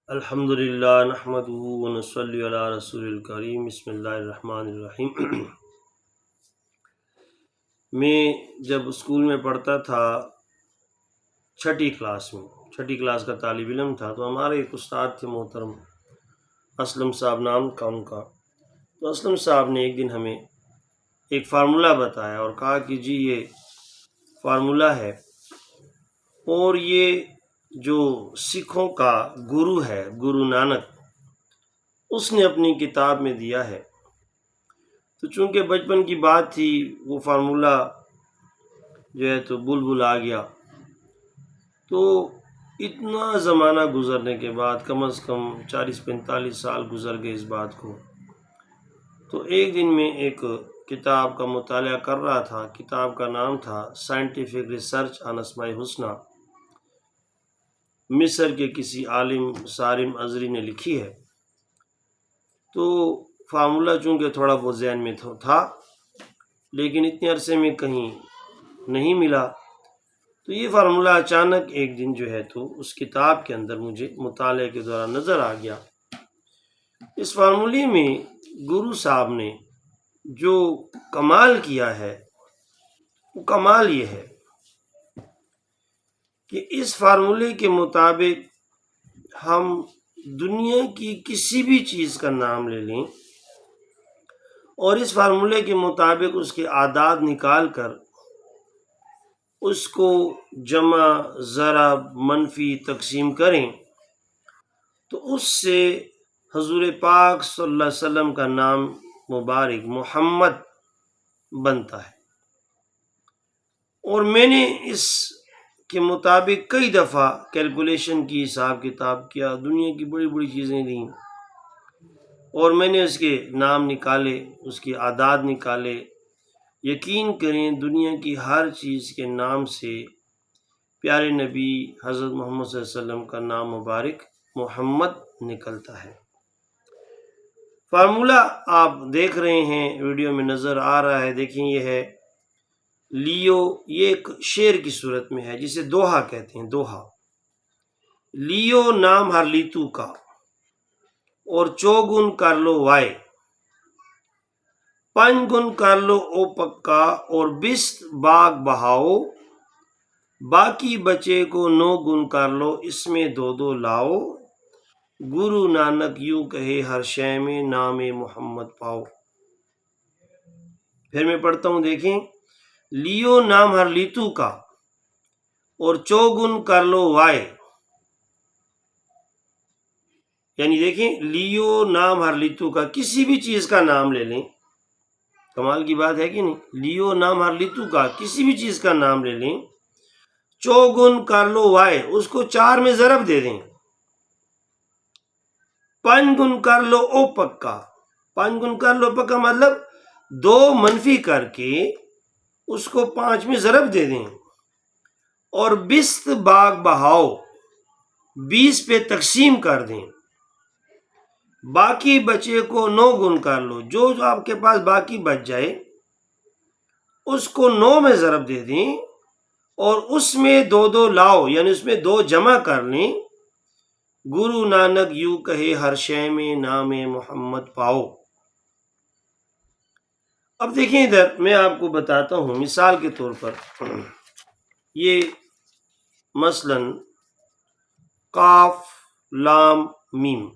الحمدللہ نحمدہ ونصلی علی رسول الکریم بسم اللہ الرحمن الرحیم۔ میں جب اسکول میں پڑھتا تھا چھٹی کلاس کا طالب علم تھا، تو ہمارے ایک استاد تھے محترم، اسلم صاحب نام تھا ان کا۔ تو اسلم صاحب نے ایک دن ہمیں ایک فارمولہ بتایا اور کہا کہ جی یہ فارمولہ ہے، اور یہ جو سکھوں کا گرو ہے گرو نانک، اس نے اپنی کتاب میں دیا ہے۔ تو چونکہ بچپن کی بات تھی، وہ فارمولہ جو ہے تو بلبل آ گیا۔ تو اتنا زمانہ گزرنے کے بعد، کم از کم 40-45 سال گزر گئے اس بات کو، تو ایک دن میں ایک کتاب کا مطالعہ کر رہا تھا۔ کتاب کا نام تھا سائنٹیفک ریسرچ آن اسماء الحسنی، مصر کے کسی عالم صارم ازری نے لکھی ہے۔ تو فارمولہ چونکہ تھوڑا بہت ذہن میں تھا، لیکن اتنے عرصے میں کہیں نہیں ملا۔ تو یہ فارمولہ اچانک ایک دن جو ہے تو اس کتاب کے اندر مجھے مطالعے کے دوران نظر آ گیا۔ اس فارمولے میں گرو صاحب نے جو کمال کیا ہے، وہ کمال یہ ہے کہ اس فارمولے کے مطابق ہم دنیا کی کسی بھی چیز کا نام لے لیں، اور اس فارمولے کے مطابق اس کے اعداد نکال کر اس کو جمع، ضرب، منفی تقسیم کریں، تو اس سے حضور پاک صلی اللہ علیہ وسلم کا نام مبارک محمد بنتا ہے۔ اور میں نے اس کے مطابق کئی دفعہ کیلکولیشن کی، حساب کتاب کیا، دنیا کی بڑی بڑی چیزیں دیں، اور میں نے اس کے نام نکالے، اس کے اعداد نکالے۔ یقین کریں دنیا کی ہر چیز کے نام سے پیارے نبی حضرت محمد صلی اللہ علیہ وسلم کا نام مبارک محمد نکلتا ہے۔ فارمولہ آپ دیکھ رہے ہیں، ویڈیو میں نظر آ رہا ہے، دیکھیں یہ ہے لیو، یہ ایک شعر کی صورت میں ہے جسے دوہا کہتے ہیں۔ دوہا: لیو نام ہر لیتو کا، اور چوگن کر لو وائے، پنج گن کر لو او پکا، اور بست باغ بہاؤ، باقی بچے کو 9 گن کر لو، اس میں 2 لاؤ، گرو نانک یوں کہے ہر شے میں نام محمد پاؤ۔ پھر میں پڑھتا ہوں، دیکھیں، لیو نام ہر لیتو کا، اور چوگن کر لو وائے، یعنی دیکھیں لیو نام ہر لیتو کا، کسی بھی چیز کا نام لے لیں، کمال کی بات ہے کہ نہیں؟ لیو نام ہر لیتو کا، کسی بھی چیز کا نام لے لیں، چوگن کر لو وائے، اس کو 4 میں ضرب دے دیں، پنج گن کر لو او پکا، پنج گن کر لو پکا مطلب 2 منفی کر کے اس کو 5 میں ضرب دے دیں، اور بست باغ بہاؤ 20 پہ تقسیم کر دیں، باقی بچے کو 9 گن کر لو، جو آپ کے پاس باقی بچ جائے اس کو 9 میں ضرب دے دیں، اور اس میں 2 لاؤ، یعنی اس میں 2 جمع کر لیں، گرو نانک یوں کہے ہر شے میں نام محمد پاؤ۔ اب دیکھیں ادھر میں آپ کو بتاتا ہوں، مثال کے طور پر یہ مثلا قاف لام میم،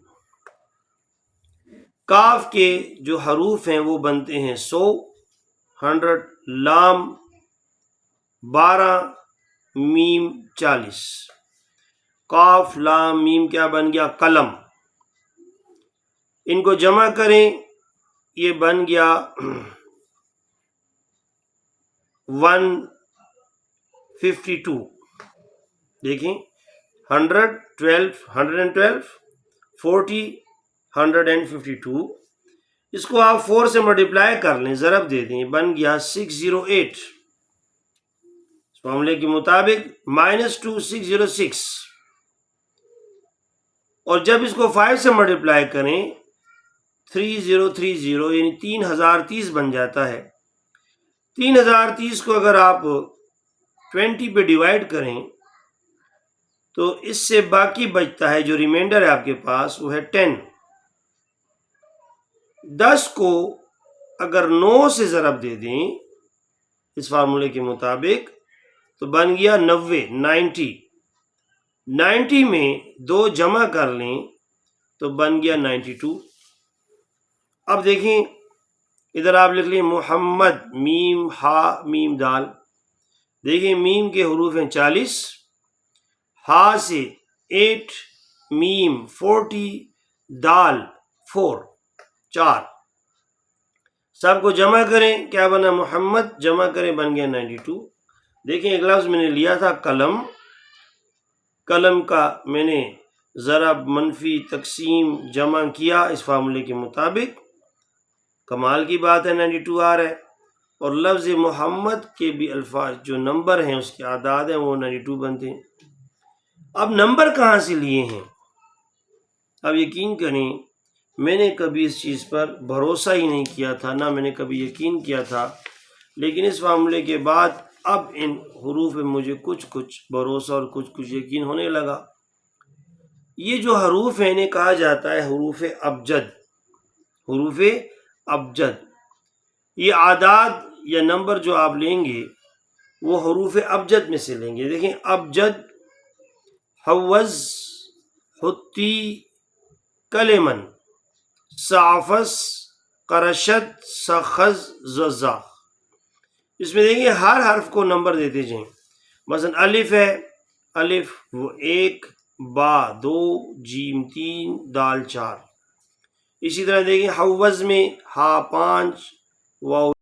کاف کے جو حروف ہیں وہ بنتے ہیں 100، لام 12، میم 40۔ قاف لام میم کیا بن گیا؟ قلم۔ ان کو جمع کریں، یہ بن گیا 152۔ دیکھیں 112، 40، 152، اس کو آپ 4 سے ملٹیپلائی کر لیں، ضرب دے دیں، بن گیا 608۔ اس معاملے کے مطابق -2 606، اور جب اس کو 5 سے ملٹیپلائی کریں 3030، یعنی 3030 بن جاتا ہے۔ 3030 کو اگر آپ 20 پہ ڈیوائڈ کریں تو اس سے باقی بچتا ہے جو ریمائنڈر ہے آپ کے پاس وہ ہے 10. 10 کو اگر 9 سے ضرب دے دیں اس فارمولے کے مطابق تو بن گیا 90. 90 میں 2 جمع کر لیں تو بن گیا 92. اب دیکھیں ادھر آپ لکھ لیں محمد میم ہا میم دال. دیکھیں میم کے حروف ہیں 40، ہا سے 8، میم 40، دال 4. سب کو جمع کریں کیا بنا؟ محمد. جمع کریں بن گیا 92. دیکھیں ایک لفظ میں نے لیا تھا قلم، قلم کا میں نے ضرب منفی تقسیم جمع کیا اس فارمولے کے مطابق. کمال کی بات ہے 92 آ رہا ہے، اور لفظ محمد کے بھی الفاظ جو نمبر ہیں اس کے اعداد ہیں وہ 92 بنتے ہیں. اب نمبر کہاں سے لیے ہیں؟ اب یقین کریں میں نے کبھی اس چیز پر بھروسہ ہی نہیں کیا تھا، نہ میں نے کبھی یقین کیا تھا، لیکن اس فارمولے کے بعد اب ان حروف میں مجھے کچھ بھروسہ اور کچھ یقین ہونے لگا. یہ جو حروف ہیں انہیں کہا جاتا ہے حروف ابجد. حروف ابجد یہ اعداد یا نمبر جو آپ لیں گے وہ حروف ابجد میں سے لیں گے. دیکھیں ابجد، حوز، حتی، کلمن، صافس، قرشت، سخز، ززا. اس میں دیکھیں ہر حرف کو نمبر دیتے جائیں. مثلا الف ہے، الف وہ 1، با 2، جیم 3، دال 4. اسی طرح دیکھیں حوز میں ہا 5، واو